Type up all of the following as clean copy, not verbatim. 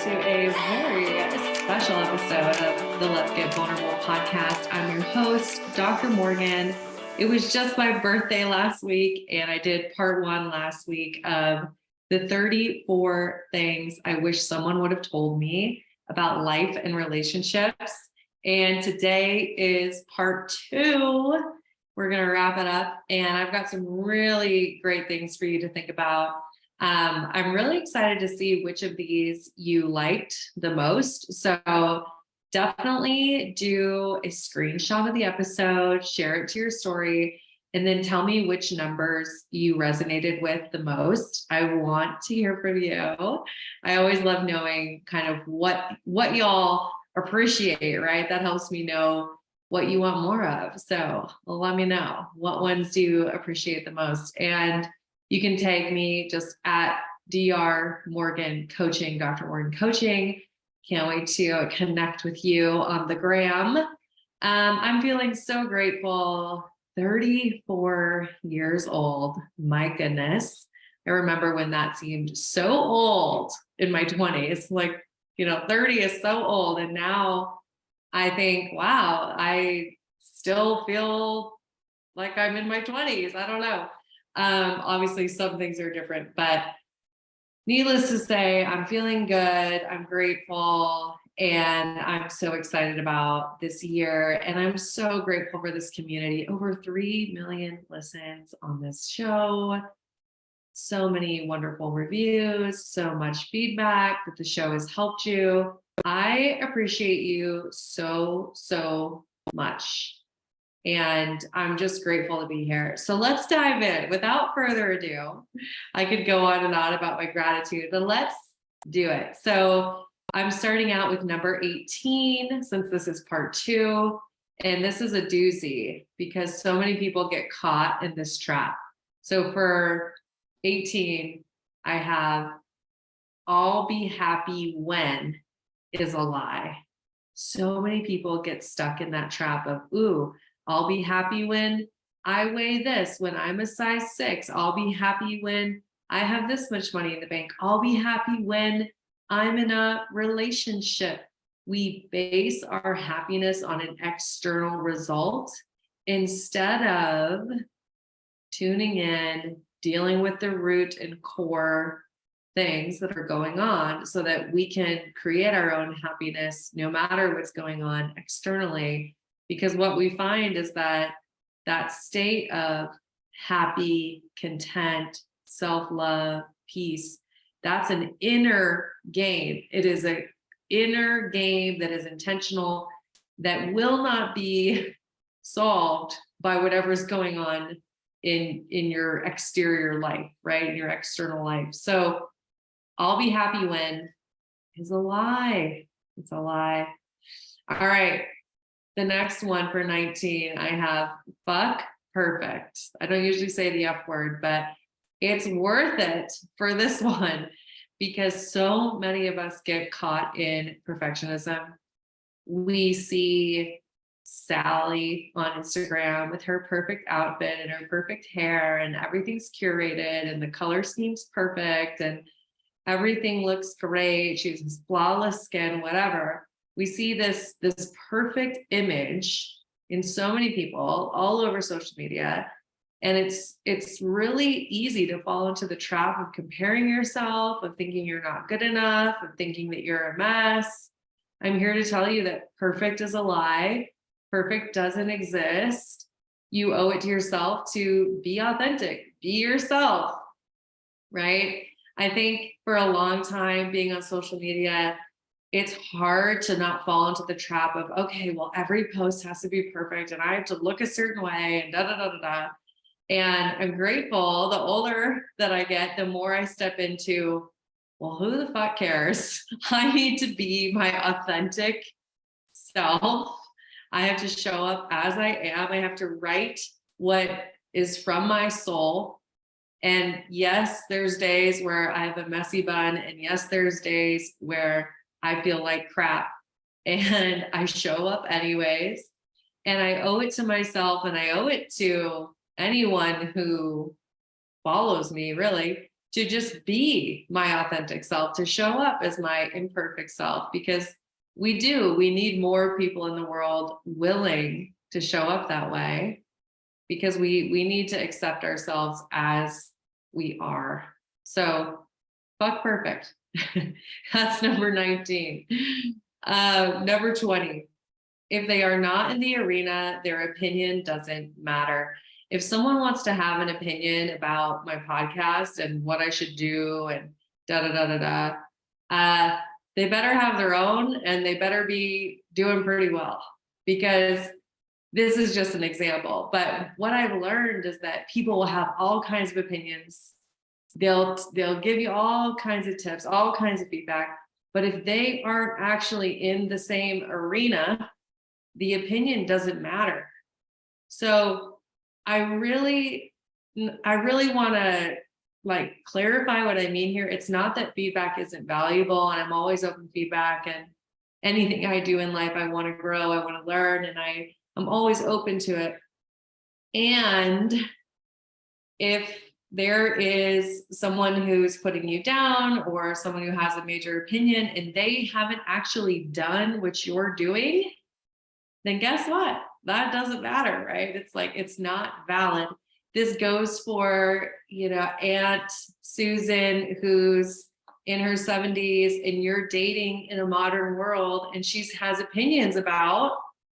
to a very special episode of the Let's Get Vulnerable podcast. I'm your host, Dr. Morgan. It was just my birthday last week, and I did part one last week of the 34 things I wish someone would have told me about life and relationships. And today is part two. We're going to wrap it up, and I've got some really great things for you to think about. I'm really excited to see which of these you liked the most. So definitely do a screenshot of the episode, share it to your story, and then tell me which numbers you resonated with the most. I want to hear from you. I always love knowing kind of what y'all appreciate, right? That helps me know what you want more of. So let me know, what ones do you appreciate the most? And you can tag me just at Dr. Morgan Coaching, Dr. Morgan Coaching. Can't wait to connect with you on the gram. I'm feeling so grateful. 34 years old. My goodness. I remember when that seemed so old in my 20s. Like, 30 is so old. And now I think, wow, I still feel like I'm in my 20s. I don't know. Obviously some things are different, but needless to say, I'm feeling good. I'm grateful, and I'm so excited about this year. And I'm so grateful for this community. Over 3 million listens on this show. So many wonderful reviews, so much feedback that the show has helped you. I appreciate you so, so much. And I'm just grateful to be here. So let's dive in. Without further ado, I could go on and on about my gratitude, but let's do it. So I'm starting out with number 18, since this is part two. And this is a doozy because so many people get caught in this trap. So for 18, I have "I'll be happy when" is a lie. So many people get stuck in that trap of, ooh, I'll be happy when I weigh this, when I'm a size 6. I'll be happy when I have this much money in the bank. I'll be happy when I'm in a relationship. We base our happiness on an external result instead of tuning in, dealing with the root and core things that are going on so that we can create our own happiness no matter what's going on externally. Because what we find is that state of happy, content, self-love, peace, that's an inner game. It is an inner game that is intentional, that will not be solved by whatever's going on in your exterior life, right? In your external life. So "I'll be happy when" is a lie. It's a lie. All right. The next one for 19, I have "fuck perfect." I don't usually say the F word, but it's worth it for this one because so many of us get caught in perfectionism. We see Sally on Instagram with her perfect outfit and her perfect hair, and everything's curated and the color scheme's perfect and everything looks great. She has flawless skin, whatever. We see this perfect image in so many people all over social media. And it's really easy to fall into the trap of comparing yourself, of thinking you're not good enough, of thinking that you're a mess. I'm here to tell you that perfect is a lie. Perfect doesn't exist. You owe it to yourself to be authentic, be yourself, right? I think for a long time being on social media, it's hard to not fall into the trap of, okay, well, every post has to be perfect and I have to look a certain way and da da da da da. And I'm grateful, the older that I get, the more I step into, well, who the fuck cares? I need to be my authentic self. I have to show up as I am. I have to write what is from my soul. And yes, there's days where I have a messy bun. And yes, there's days where I feel like crap. And I show up anyways. And I owe it to myself, and I owe it to anyone who follows me, really, to just be my authentic self, to show up as my imperfect self, because we need more people in the world willing to show up that way, because we need to accept ourselves as we are. So fuck perfect. That's number 19. Number 20. If they are not in the arena, their opinion doesn't matter. If someone wants to have an opinion about my podcast and what I should do and da da da da da, they better have their own, and they better be doing pretty well, because this is just an example. But what I've learned is that people will have all kinds of opinions. They'll give you all kinds of tips, all kinds of feedback. But if they aren't actually in the same arena, the opinion doesn't matter. So I really want to clarify what I mean here. It's not that feedback isn't valuable, and I'm always open to feedback, and anything I do in life, I want to grow, I want to learn, and I'm always open to it. And if there is someone who's putting you down, or someone who has a major opinion and they haven't actually done what you're doing, then guess what? That doesn't matter, right? It's not valid. This goes for, Aunt Susan, who's in her 70s, and you're dating in a modern world, and she has opinions about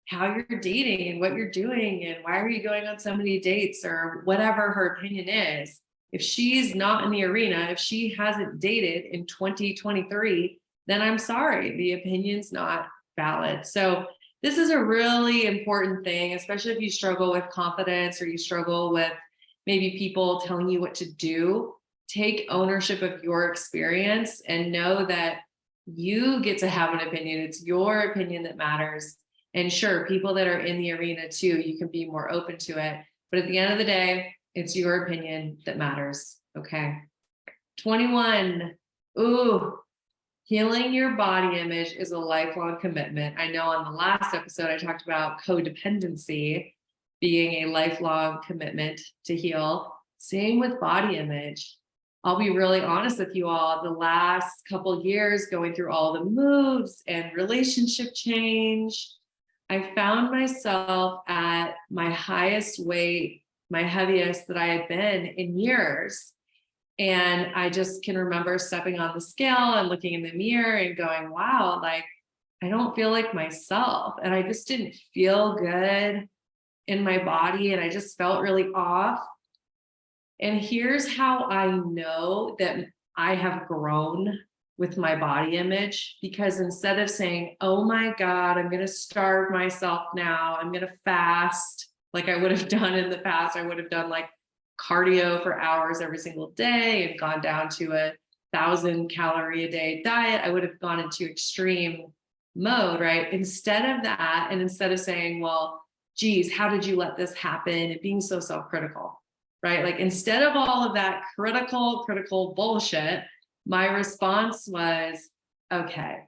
how you're dating and what you're doing and why are you going on so many dates, or whatever her opinion is. If she's not in the arena, if she hasn't dated in 2023, then I'm sorry, the opinion's not valid. So this is a really important thing, especially if you struggle with confidence, or you struggle with maybe people telling you what to do. Take ownership of your experience and know that you get to have an opinion. It's your opinion that matters. And sure, people that are in the arena too, you can be more open to it. But at the end of the day, it's your opinion that matters. Okay. 21. Ooh. Healing your body image is a lifelong commitment. I know on the last episode, I talked about codependency being a lifelong commitment to heal. Same with body image. I'll be really honest with you all. The last couple of years, going through all the moves and relationship change, I found myself at my highest weight, my heaviest that I had been in years. And I just can remember stepping on the scale and looking in the mirror and going, wow, I don't feel like myself. And I just didn't feel good in my body. And I just felt really off. And here's how I know that I have grown with my body image, because instead of saying, oh my God, I'm going to starve myself now, I'm going to fast like I would have done in the past, I would have done cardio for hours every single day and gone down to 1,000 calorie a day diet. I would have gone into extreme mode, right? Instead of that, and instead of saying, well, geez, how did you let this happen? And being so self-critical, right? Instead of all of that critical bullshit, my response was, okay,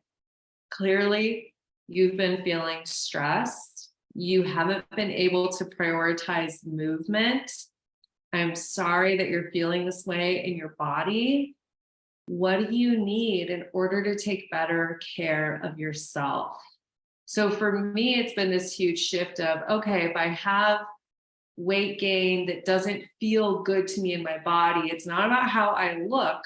clearly you've been feeling stressed. You haven't been able to prioritize movement. I'm sorry that you're feeling this way in your body. What do you need in order to take better care of yourself? So for me, it's been this huge shift of, okay, if I have weight gain that doesn't feel good to me in my body, it's not about how I look,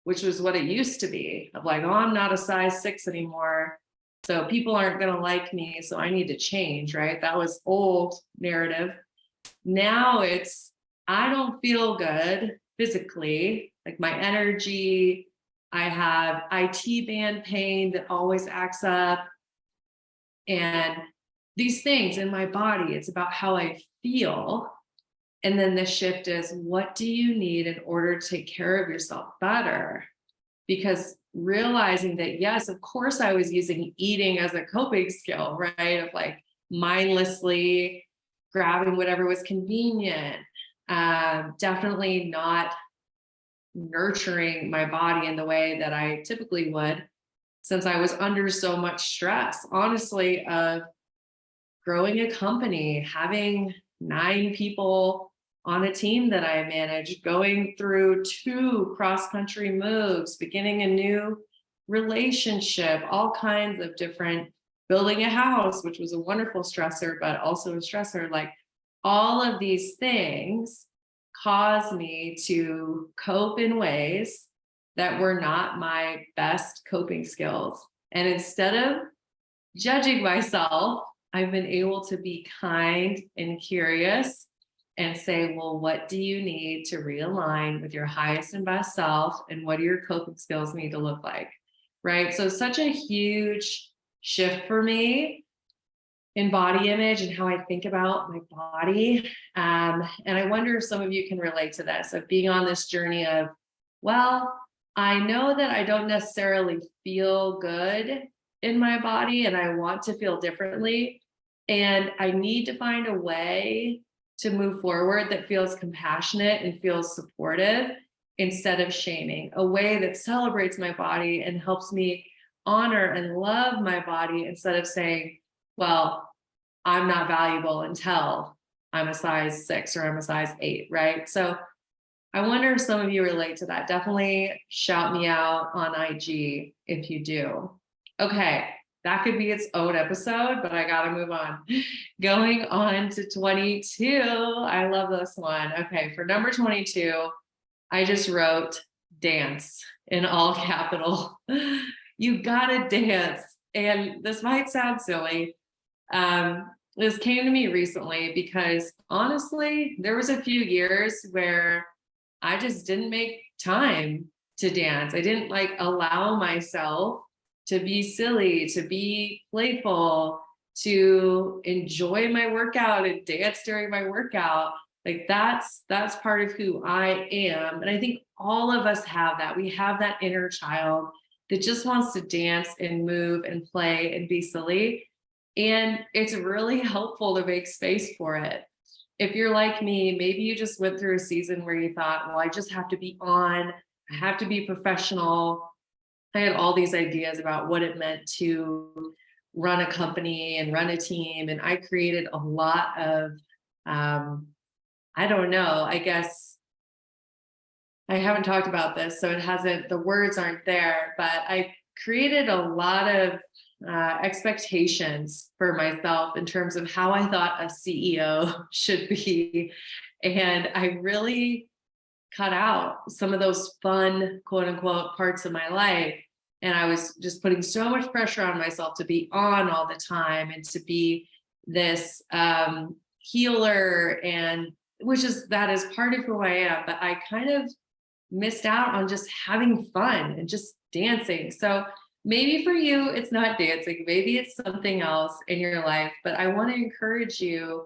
which was what it used to be, of oh, I'm not a size 6 anymore, so people aren't going to like me, so I need to change, right? That was old narrative. Now it's, I don't feel good physically, my energy, I have IT band pain that always acts up, and these things in my body, it's about how I feel. And then the shift is, what do you need in order to take care of yourself better? Because realizing that, yes, of course, I was using eating as a coping skill, right? Of mindlessly grabbing whatever was convenient, definitely not nurturing my body in the way that I typically would, since I was under so much stress, honestly, of growing a company, having 9 people on a team that I manage, going through 2 cross-country moves, beginning a new relationship, all kinds of different, building a house, which was a wonderful stressor, but also a stressor. Like, all of these things cause me to cope in ways that were not my best coping skills. And instead of judging myself, I've been able to be kind and curious and say, well, what do you need to realign with your highest and best self? And what do your coping skills need to look like? Right. So, such a huge shift for me in body image and how I think about my body. And I wonder if some of you can relate to this, of being on this journey of, well, I know that I don't necessarily feel good in my body and I want to feel differently. And I need to find a way to move forward that feels compassionate and feels supportive instead of shaming, a way that celebrates my body and helps me honor and love my body instead of saying, well, I'm not valuable until I'm a size 6 or I'm a size 8, right? So I wonder if some of you relate to that. Definitely shout me out on IG if you do. Okay, that could be its own episode, but I gotta move on. Going on to 22. I love this one. Okay, for number 22, I just wrote dance in all capital. You gotta dance. And this might sound silly. This came to me recently because honestly, there was a few years where I just didn't make time to dance. I didn't like allow myself to be silly, to be playful, to enjoy my workout and dance during my workout. Like, that's part of who I am. And I think all of us have that. We have that inner child that just wants to dance and move and play and be silly. And it's really helpful to make space for it. If you're like me, maybe you just went through a season where you thought, well, I just have to be on, I have to be professional. I had all these ideas about what it meant to run a company and run a team. And I created a lot of, I don't know, I guess I haven't talked about this, so it hasn't, the words aren't there, but I created a lot of expectations for myself in terms of how I thought a CEO should be. And I really cut out some of those fun, quote unquote, parts of my life. And I was just putting so much pressure on myself to be on all the time and to be this healer, and that is part of who I am. But I kind of missed out on just having fun and just dancing. So maybe for you, it's not dancing, maybe it's something else in your life. But I want to encourage you,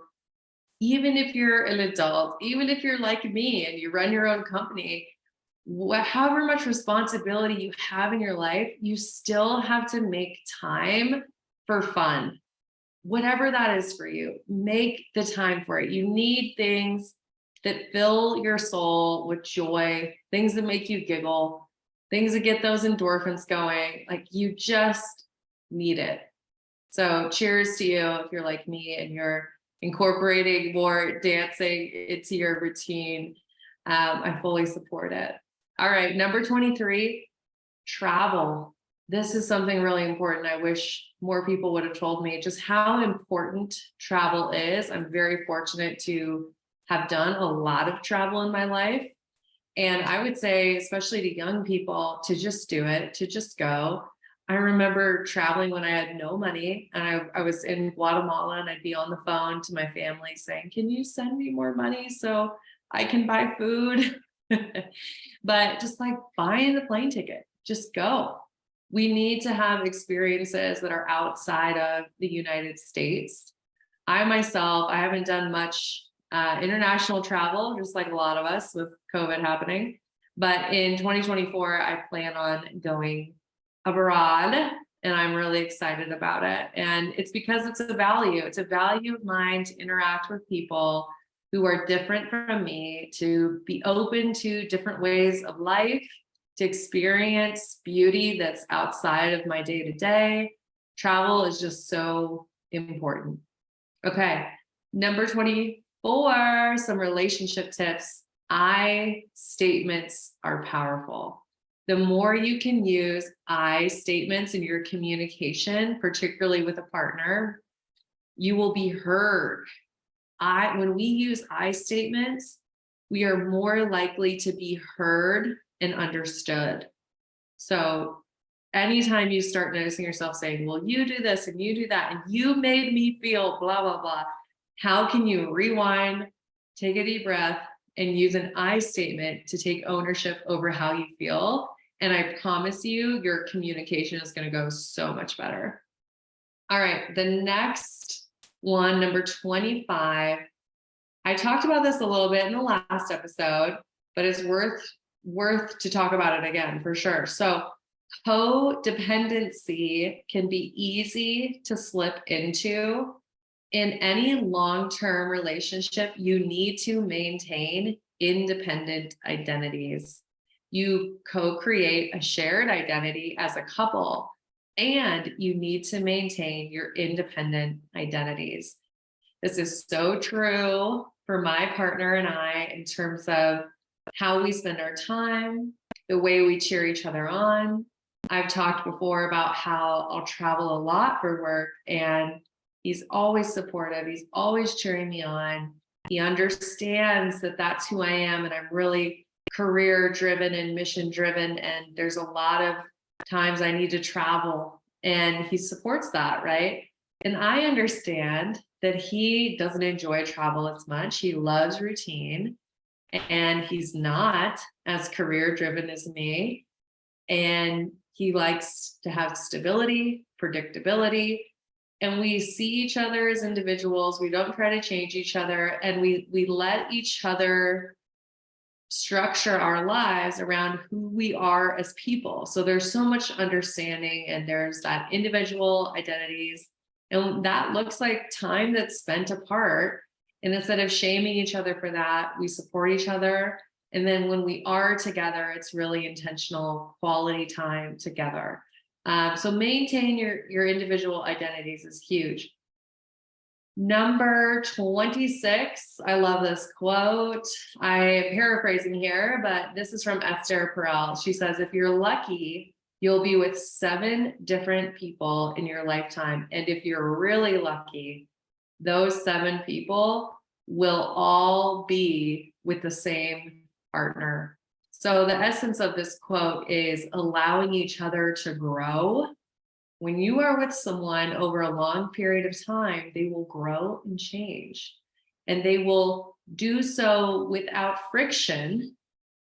even if you're an adult, even if you're like me and you run your own company, however much responsibility you have in your life, you still have to make time for fun. Whatever that is for you, make the time for it. You need things that fill your soul with joy, things that make you giggle, things that get those endorphins going. Like, you just need it. So cheers to you if you're like me and you're incorporating more dancing into your routine. I fully support it. All right, number 23, travel. This is something really important. I wish more people would have told me just how important travel is. I'm very fortunate to have done a lot of travel in my life. And I would say, especially to young people, to just do it, to just go. I remember traveling when I had no money, and I was in Guatemala, and I'd be on the phone to my family saying, can you send me more money so I can buy food? But just like buying the plane ticket, just go. We need to have experiences that are outside of the United States. I myself, I haven't done much international travel, just like a lot of us with COVID happening. But in 2024, I plan on going abroad, and I'm really excited about it. And it's because it's a value. It's a value of mine to interact with people who are different from me, to be open to different ways of life, to experience beauty that's outside of my day-to-day. Travel is just so important. Okay, number 24. For some relationship tips, I statements are powerful. The more you can use I statements in your communication, particularly with a partner, you will be heard. When we use I statements, we are more likely to be heard and understood. So anytime you start noticing yourself saying, well, you do this and you do that, and you made me feel blah, blah, blah, how can you rewind, take a deep breath, and use an I statement to take ownership over how you feel? And I promise you, your communication is going to go so much better. All right, the next one, number 25. I talked about this a little bit in the last episode, but it's worth to talk about it again for sure. So codependency can be easy to slip into. In any long-term relationship, you need to maintain independent identities. You co-create a shared identity as a couple, and you need to maintain your independent identities. This is so true for my partner and I in terms of how we spend our time, the way we cheer each other on. I've talked before about how I'll travel a lot for work, and he's always supportive. He's always cheering me on. He understands that that's who I am, and I'm really career driven and mission driven. And there's a lot of times I need to travel, and he supports that, right? And I understand that he doesn't enjoy travel as much. He loves routine, and he's not as career driven as me. And he likes to have stability, predictability, and we see each other as individuals. We don't try to change each other, and we let each other structure our lives around who we are as people. So there's so much understanding, and there's that individual identities, and that looks like time that's spent apart. And instead of shaming each other for that, we support each other. And then when we are together, it's really intentional quality time together. So maintain your individual identities is huge. Number 26, I love this quote. I am paraphrasing here, but this is from Esther Perel. She says, if you're lucky, you'll be with 7 different people in your lifetime. And if you're really lucky, those 7 people will all be with the same partner. So the essence of this quote is allowing each other to grow. When you are with someone over a long period of time, they will grow and change, and they will do so without friction,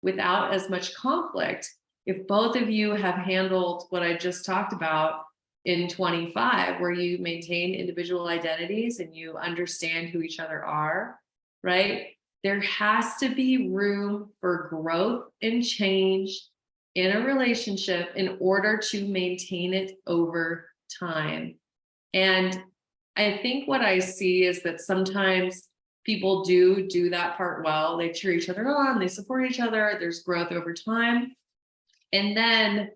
without as much conflict. If both of you have handled what I just talked about in 25, where you maintain individual identities and you understand who each other are, right? There has to be room for growth and change in a relationship in order to maintain it over time. And I think what I see is that sometimes people do that part well. They cheer each other on, they support each other, there's growth over time. And then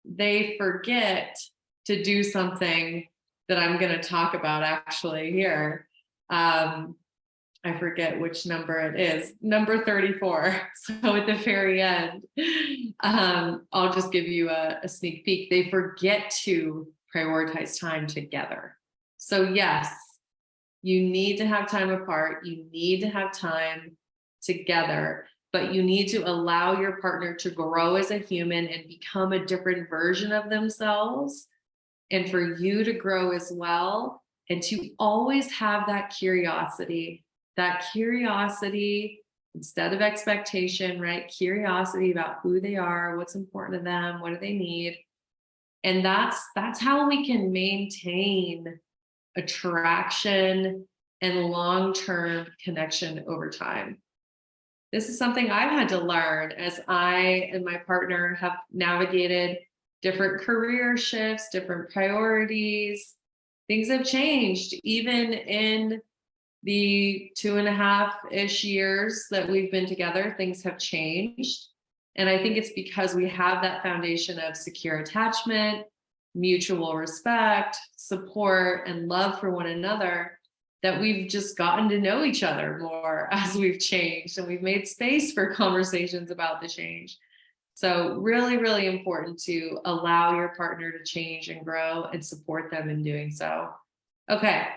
they forget to do something that I'm going to talk about actually here. I forget which number it is, number 34. So at the very end, I'll just give you a sneak peek. They forget to prioritize time together. So yes, you need to have time apart. You need to have time together, but you need to allow your partner to grow as a human and become a different version of themselves, and for you to grow as well, and to always have that curiosity instead of expectation, right? Curiosity about who they are, what's important to them, what do they need. And that's how we can maintain attraction and long-term connection over time. This is something I've had to learn as I and my partner have navigated different career shifts, different priorities. Things have changed even in the 2.5-ish years that we've been together. Things have changed. And I think it's because we have that foundation of secure attachment, mutual respect, support, and love for one another, that we've just gotten to know each other more as we've changed, and we've made space for conversations about the change. So really, really important to allow your partner to change and grow and support them in doing so. Okay.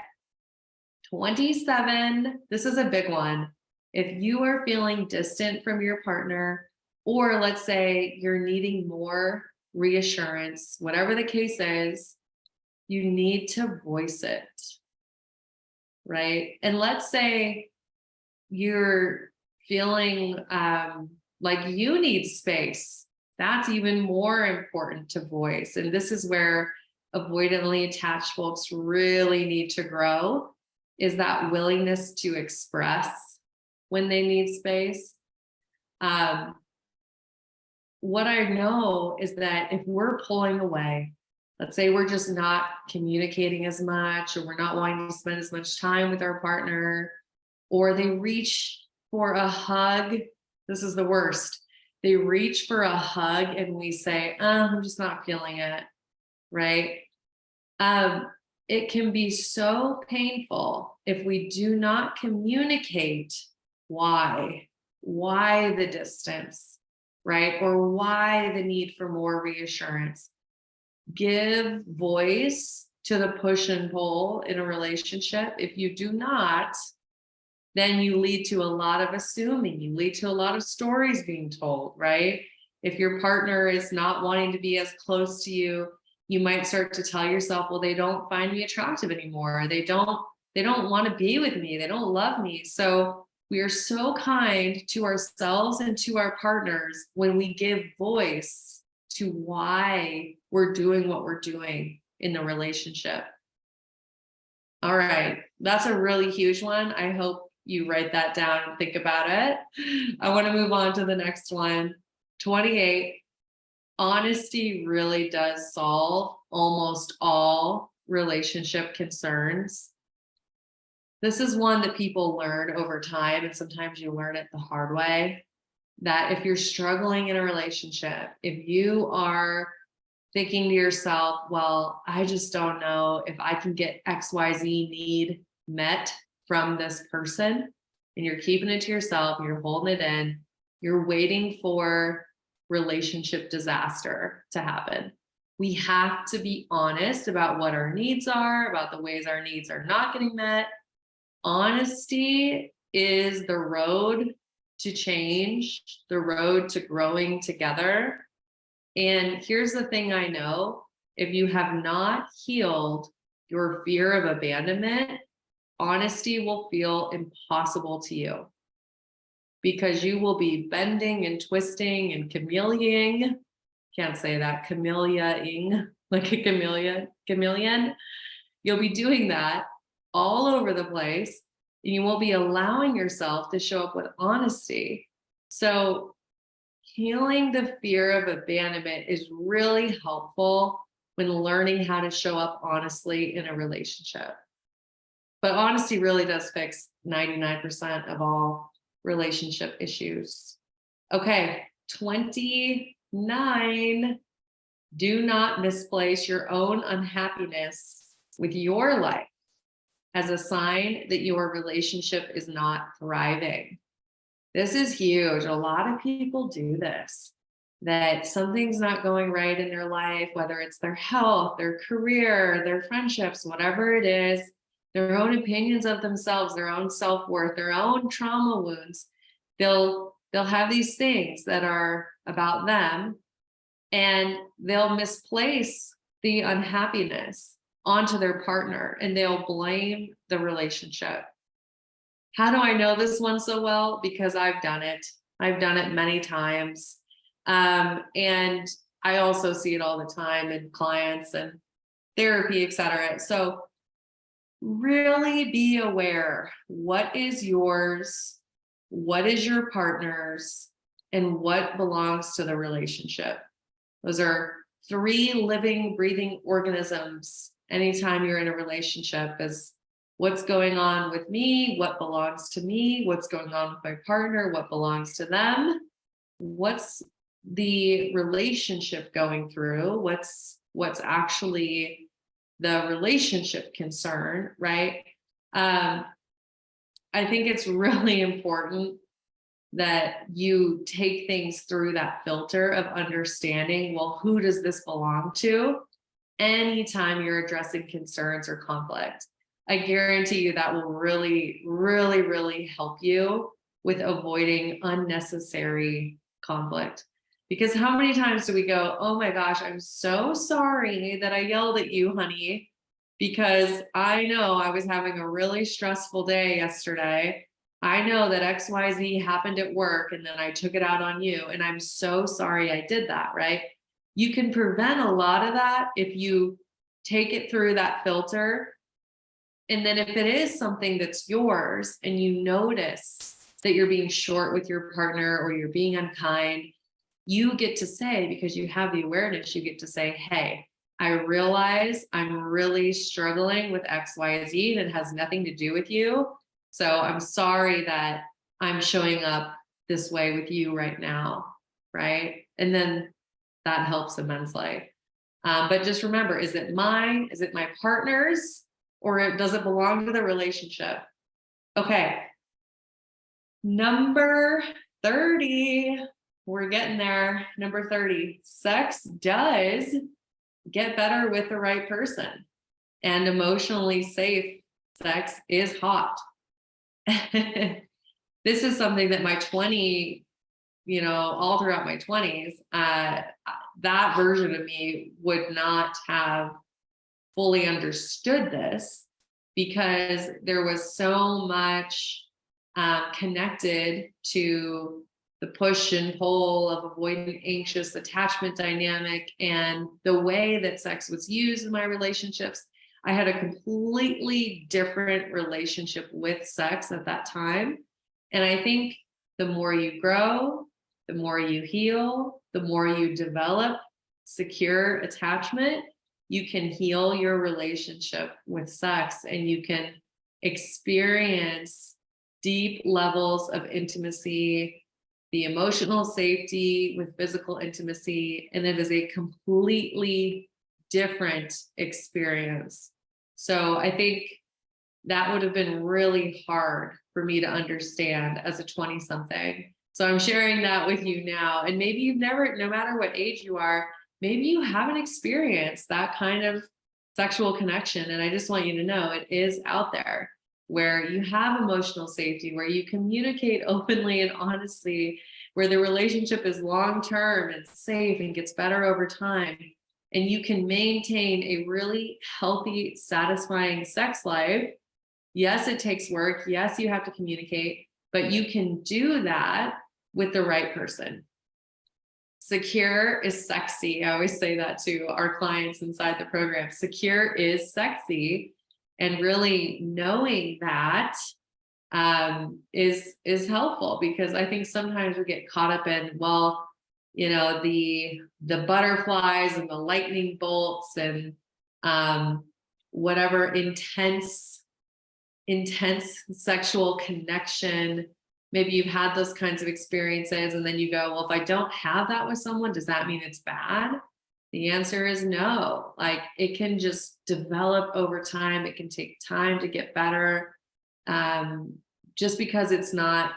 27, this is a big one. If you are feeling distant from your partner, or let's say you're needing more reassurance, whatever the case is, you need to voice it, right? And let's say you're feeling like you need space. That's even more important to voice. And this is where avoidantly attached folks really need to grow, is that willingness to express when they need space. What I know is that if we're pulling away, let's say we're just not communicating as much, or we're not wanting to spend as much time with our partner, or they reach for a hug. This is the worst. They reach for a hug and we say, I'm just not feeling it, right? It can be so painful if we do not communicate why the distance, right? Or why the need for more reassurance. Give voice to the push and pull in a relationship. If you do not, then you lead to a lot of assuming, you lead to a lot of stories being told, right? If your partner is not wanting to be as close to you, you might start to tell yourself, well, they don't find me attractive anymore. They don't want to be with me. They don't love me. So we are so kind to ourselves and to our partners when we give voice to why we're doing what we're doing in the relationship. All right. That's a really huge one. I hope you write that down and think about it. I want to move on to the next one. 28. Honesty really does solve almost all relationship concerns. This is one that people learn over time, and sometimes you learn it the hard way, that if you're struggling in a relationship, if you are thinking to yourself, well, I just don't know if I can get XYZ need met from this person, and you're keeping it to yourself, you're holding it in, you're waiting for relationship disaster to happen. We have to be honest about what our needs are, about the ways our needs are not getting met. Honesty is the road to change, the road to growing together. And here's the thing I know, if you have not healed your fear of abandonment, honesty will feel impossible to you, because you will be bending and twisting and chameleoning. Can't say that, chameleoning, like a chameleon. You'll be doing that all over the place, and you won't be allowing yourself to show up with honesty. So healing the fear of abandonment is really helpful when learning how to show up honestly in a relationship. But honesty really does fix 99% of all relationship issues. Okay, 29. Do not misplace your own unhappiness with your life as a sign that your relationship is not thriving. This is huge. A lot of people do this, that something's not going right in their life, whether it's their health, their career, their friendships, whatever it is, their own opinions of themselves, their own self-worth, their own trauma wounds. They'll have these things that are about them, and they'll misplace the unhappiness onto their partner, and they'll blame the relationship. How do I know this one so well? Because I've done it. I've done it many times. And I also see it all the time in clients and therapy, et cetera. So really be aware, what is yours, what is your partner's, and what belongs to the relationship. Those are 3 living, breathing organisms. Anytime you're in a relationship, is what's going on with me, what belongs to me, what's going on with my partner, what belongs to them, what's the relationship going through, what's actually the relationship concern, right? Um, I think it's really important that you take things through that filter of understanding, well, who does this belong to? Anytime you're addressing concerns or conflict, I guarantee you that will really, really, really help you with avoiding unnecessary conflict. Because how many times do we go, oh my gosh, I'm so sorry that I yelled at you, honey, because I know I was having a really stressful day yesterday. I know that XYZ happened at work and then I took it out on you. And I'm so sorry I did that, right? You can prevent a lot of that if you take it through that filter. And then if it is something that's yours and you notice that you're being short with your partner or you're being unkind, you get to say, because you have the awareness, you get to say, hey, I realize I'm really struggling with XYZ and it has nothing to do with you. So I'm sorry that I'm showing up this way with you right now, right? And then that helps immensely. But just remember, is it mine? Is it my partner's? Or does it belong to the relationship? Okay. Number 30. We're getting there. Number 30. Sex does get better with the right person. And emotionally safe sex is hot. This is something that all throughout my 20s, that version of me would not have fully understood this because there was so much connected to the push and pull of avoidant anxious attachment dynamic and the way that sex was used in my relationships. I had a completely different relationship with sex at that time. And I think the more you grow, the more you heal, the more you develop secure attachment, you can heal your relationship with sex and you can experience deep levels of intimacy, the emotional safety with physical intimacy, and it is a completely different experience. So I think that would have been really hard for me to understand as a 20-something. So I'm sharing that with you now. And maybe you've never, no matter what age you are, maybe you haven't experienced that kind of sexual connection. And I just want you to know it is out there where you have emotional safety, where you communicate openly and honestly, where the relationship is long-term and safe and gets better over time. And you can maintain a really healthy, satisfying sex life. Yes, it takes work. Yes, you have to communicate, but you can do that with the right person. Secure is sexy. I always say that to our clients inside the program. Secure is sexy. And really knowing that is helpful, because I think sometimes we get caught up in, well, the butterflies and the lightning bolts and whatever intense sexual connection. Maybe you've had those kinds of experiences and then you go, well, if I don't have that with someone, does that mean it's bad? The answer is no. Like, it can just develop over time. It can take time to get better. Just because it's not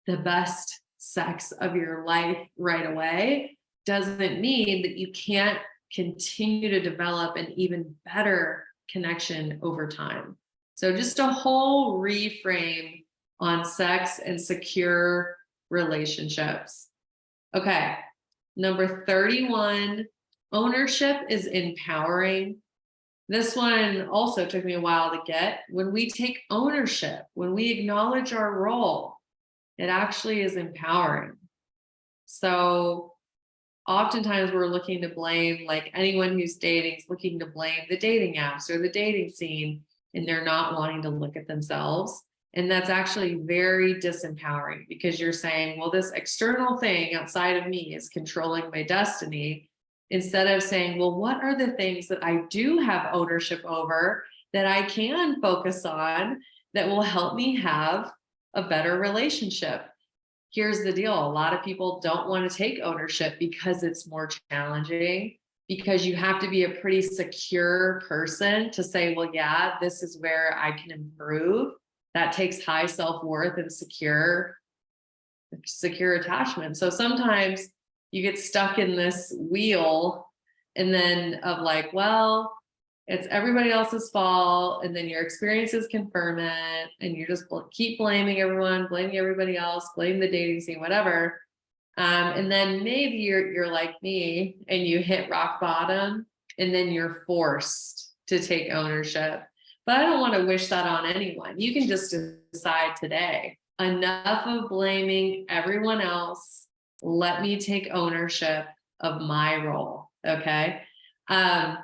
the best sex of your life right away doesn't mean that you can't continue to develop an even better connection over time. So just a whole reframe on sex and secure relationships. Okay, number 31, ownership is empowering. This one also took me a while to get. When we take ownership, when we acknowledge our role, it actually is empowering. So oftentimes we're looking to blame, like anyone who's dating is looking to blame the dating apps or the dating scene, and they're not wanting to look at themselves. And that's actually very disempowering, because you're saying, well, this external thing outside of me is controlling my destiny, instead of saying, well, what are the things that I do have ownership over that I can focus on that will help me have a better relationship? Here's the deal. A lot of people don't want to take ownership because it's more challenging, because you have to be a pretty secure person to say, well, yeah, this is where I can improve. That takes high self-worth and secure attachment. So sometimes you get stuck in this wheel and then of like, well, it's everybody else's fault. And then your experiences confirm it. And you just keep blaming everyone, blaming everybody else, blame the dating scene, whatever. And then maybe you're like me and you hit rock bottom and then you're forced to take ownership. But I don't want to wish that on anyone. You can just decide today, enough of blaming everyone else. Let me take ownership of my role. Okay. And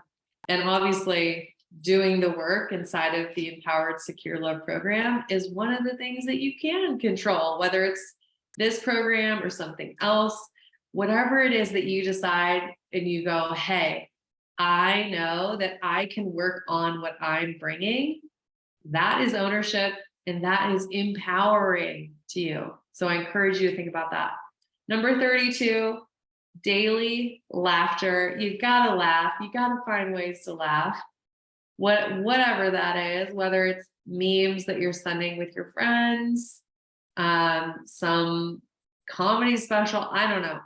obviously doing the work inside of the Empowered.Secure Love program is one of the things that you can control, whether it's this program or something else, whatever it is that you decide and you go, hey, I know that I can work on what I'm bringing. That is ownership and that is empowering to you. So I encourage you to think about that. Number 32, daily laughter. You've got to laugh. You got to find ways to laugh. Whatever that is, whether it's memes that you're sending with your friends, some comedy special, I don't know.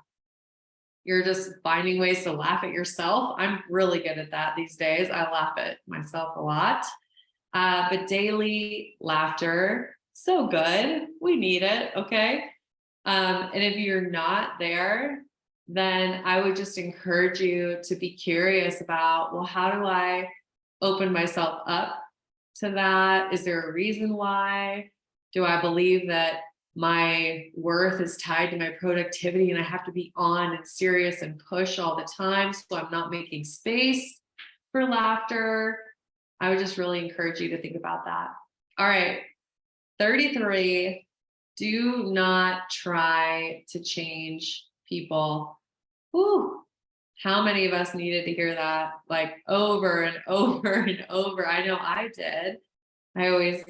You're just finding ways to laugh at yourself. I'm really good at that these days. I laugh at myself a lot. But daily laughter, so good. We need it, okay? And if you're not there, then I would just encourage you to be curious about, well, how do I open myself up to that? Is there a reason why? Do I believe that my worth is tied to my productivity and I have to be on and serious and push all the time, so I'm not making space for laughter? I would just really encourage you to think about that. All right, 33, do not try to change people. Whew. How many of us needed to hear that like over and over and over? I know I did. I always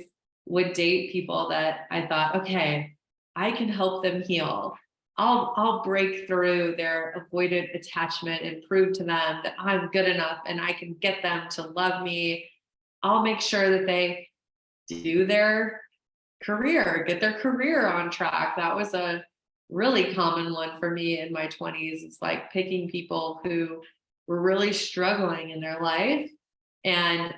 would date people that I thought, okay, I can help them heal. I'll break through their avoidant attachment and prove to them that I'm good enough and I can get them to love me. I'll make sure that they do their career, get their career on track. That was a really common one for me in my 20s. It's like picking people who were really struggling in their life. And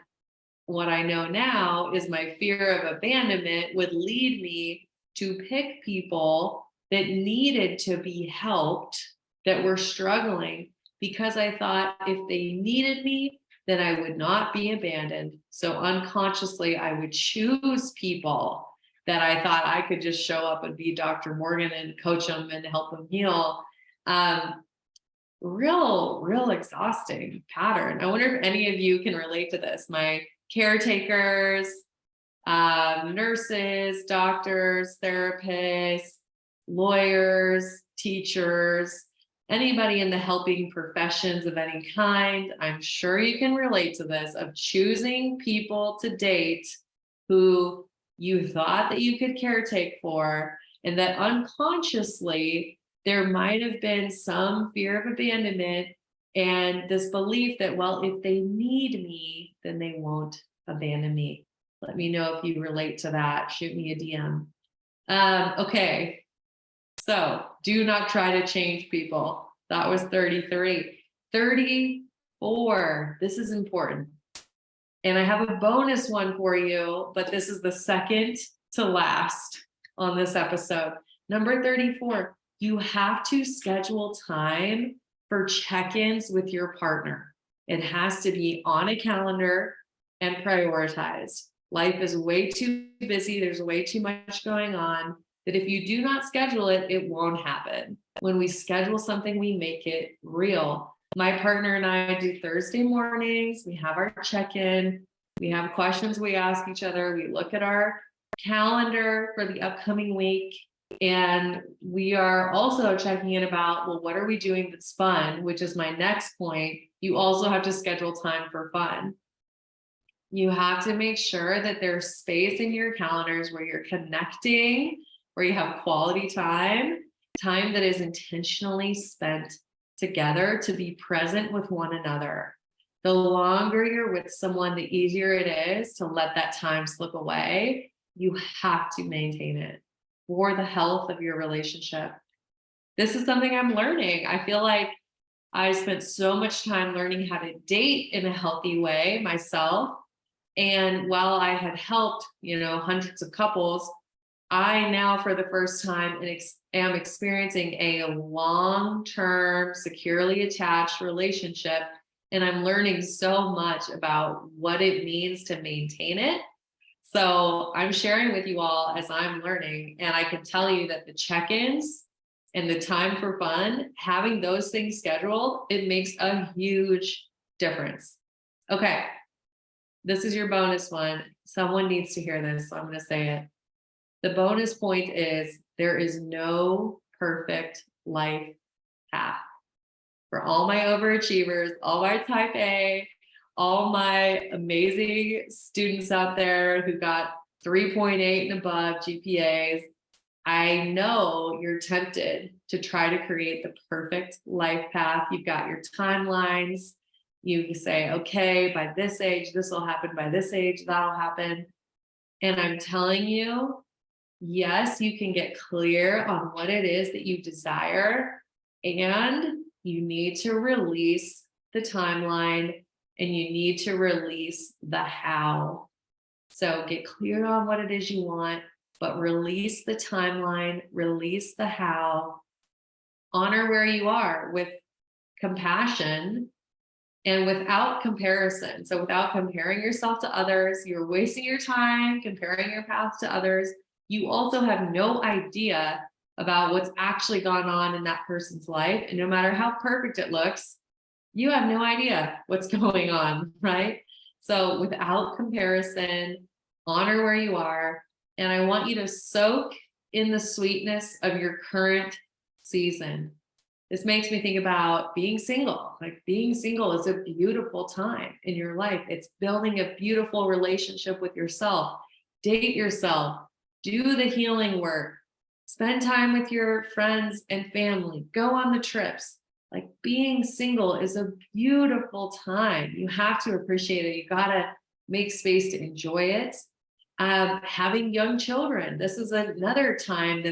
what I know now is my fear of abandonment would lead me to pick people that needed to be helped, that were struggling, because I thought if they needed me, then I would not be abandoned. So unconsciously, I would choose people that I thought I could just show up and be Dr. Morgan and coach them and help them heal. Real exhausting pattern. I wonder if any of you can relate to this. My caretakers, nurses, doctors, therapists, lawyers, teachers, anybody in the helping professions of any kind, I'm sure you can relate to this, of choosing people to date who you thought that you could caretake for, and that unconsciously there might have been some fear of abandonment and this belief that, well, if they need me, then they won't abandon me. Let me know if you relate to that. Shoot me a DM. Okay. So do not try to change people. That was 33. 34. This is important. And I have a bonus one for you, but this is the second to last on this episode. Number 34, you have to schedule time for check-ins with your partner. It has to be on a calendar and prioritized. Life is way too busy. There's way too much going on that if you do not schedule it, it won't happen. When we schedule something, we make it real. My partner and I do Thursday mornings. We have our check-in. We have questions we ask each other. We look at our calendar for the upcoming week. And we are also checking in about, well, what are we doing that's fun? Which is my next point. You also have to schedule time for fun. You have to make sure that there's space in your calendars where you're connecting, where you have quality time that is intentionally spent together to be present with one another. The longer you're with someone, the easier it is to let that time slip away. You have to maintain it for the health of your relationship. This is something I'm learning. I feel like I spent so much time learning how to date in a healthy way myself. And while I had helped, hundreds of couples, I now, for the first time, am experiencing a long-term, securely attached relationship. And I'm learning so much about what it means to maintain it. So I'm sharing with you all as I'm learning. And I can tell you that the check-ins and the time for fun, having those things scheduled, it makes a huge difference. Okay, this is your bonus one. Someone needs to hear this, so I'm going to say it. The bonus point is there is no perfect life path. For all my overachievers, all my type A, all my amazing students out there who got 3.8 and above GPAs, I know you're tempted to try to create the perfect life path. You've got your timelines. You say, okay, by this age, this will happen. By this age, that'll happen. And I'm telling you, yes, you can get clear on what it is that you desire, and you need to release the timeline, and you need to release the how. So get clear on what it is you want, but release the timeline, release the how, honor where you are with compassion and without comparison. So without comparing yourself to others, you're wasting your time comparing your path to others. You also have no idea about what's actually gone on in that person's life. And no matter how perfect it looks, you have no idea what's going on, right? So without comparison, honor where you are. And I want you to soak in the sweetness of your current season. This makes me think about being single. Like, being single is a beautiful time in your life. It's building a beautiful relationship with yourself. Date yourself. Do the healing work. Spend time with your friends and family. Go on the trips. Like, being single is a beautiful time. You have to appreciate it. You gotta make space to enjoy it. Having young children. This is another time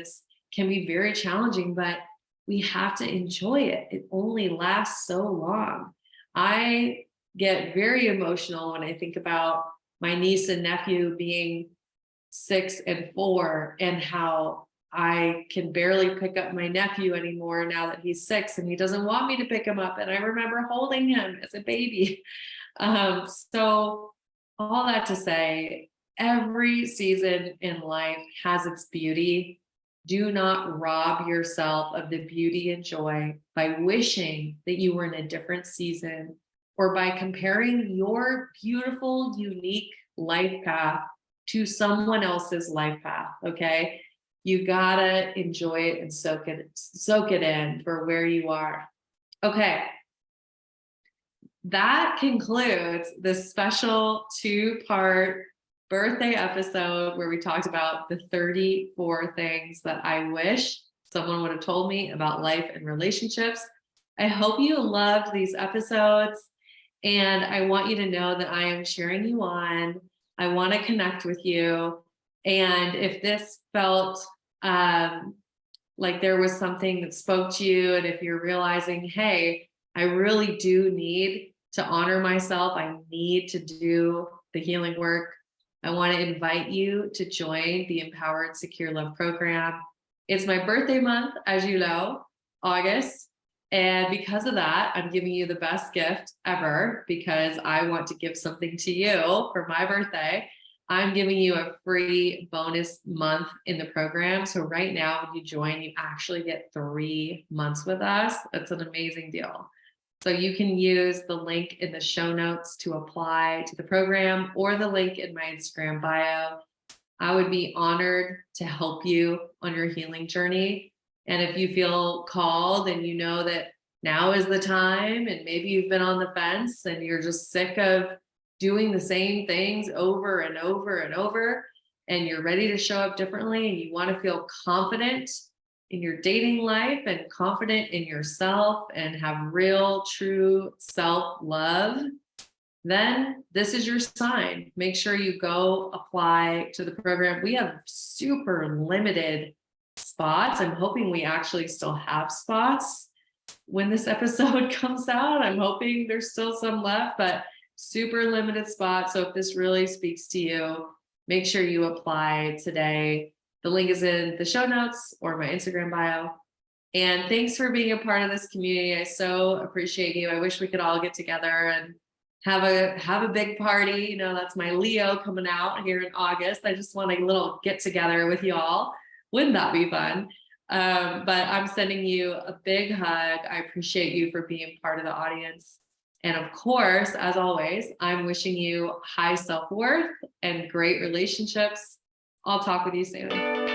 can be very challenging, but we have to enjoy it. It only lasts so long. I get very emotional when I think about my niece and nephew being 6 and 4, and how I can barely pick up my nephew anymore now that he's 6 and he doesn't want me to pick him up. And I remember holding him as a baby. So all that to say, every season in life has its beauty. Do not rob yourself of the beauty and joy by wishing that you were in a different season, or by comparing your beautiful, unique life path to someone else's life path. Okay. You gotta enjoy it and soak it in for where you are. Okay. That concludes the special 2-part birthday episode where we talked about the 34 things that I wish someone would have told me about life and relationships. I hope you loved these episodes, and I want you to know that I am cheering you on. I want to connect with you. And if this felt like there was something that spoke to you, and if you're realizing, hey, I really do need to honor myself, I need to do the healing work, I want to invite you to join the Empowered.Secure Love program. It's my birthday month, as you know, August. And because of that, I'm giving you the best gift ever, because I want to give something to you for my birthday. I'm giving you a free bonus month in the program. So right now, when you join, you actually get 3 months with us. That's an amazing deal. So you can use the link in the show notes to apply to the program, or the link in my Instagram bio. I would be honored to help you on your healing journey. And if you feel called and you know that now is the time, and maybe you've been on the fence and you're just sick of doing the same things over and over and over, and you're ready to show up differently, and you want to feel confident in your dating life and confident in yourself and have real, true self-love, then this is your sign. Make sure you go apply to the program. We have super limited spots. I'm hoping we actually still have spots when this episode comes out. I'm hoping there's still some left, but super limited spots. So if this really speaks to you, make sure you apply today. The link is in the show notes or my Instagram bio. And thanks for being a part of this community. I so appreciate you. I wish we could all get together and have a big party. You know, that's my Leo coming out here in August. I just want a little get together with y'all. Wouldn't that be fun? But I'm sending you a big hug. I appreciate you for being part of the audience. And of course, as always, I'm wishing you high self-worth and great relationships. I'll talk with you soon.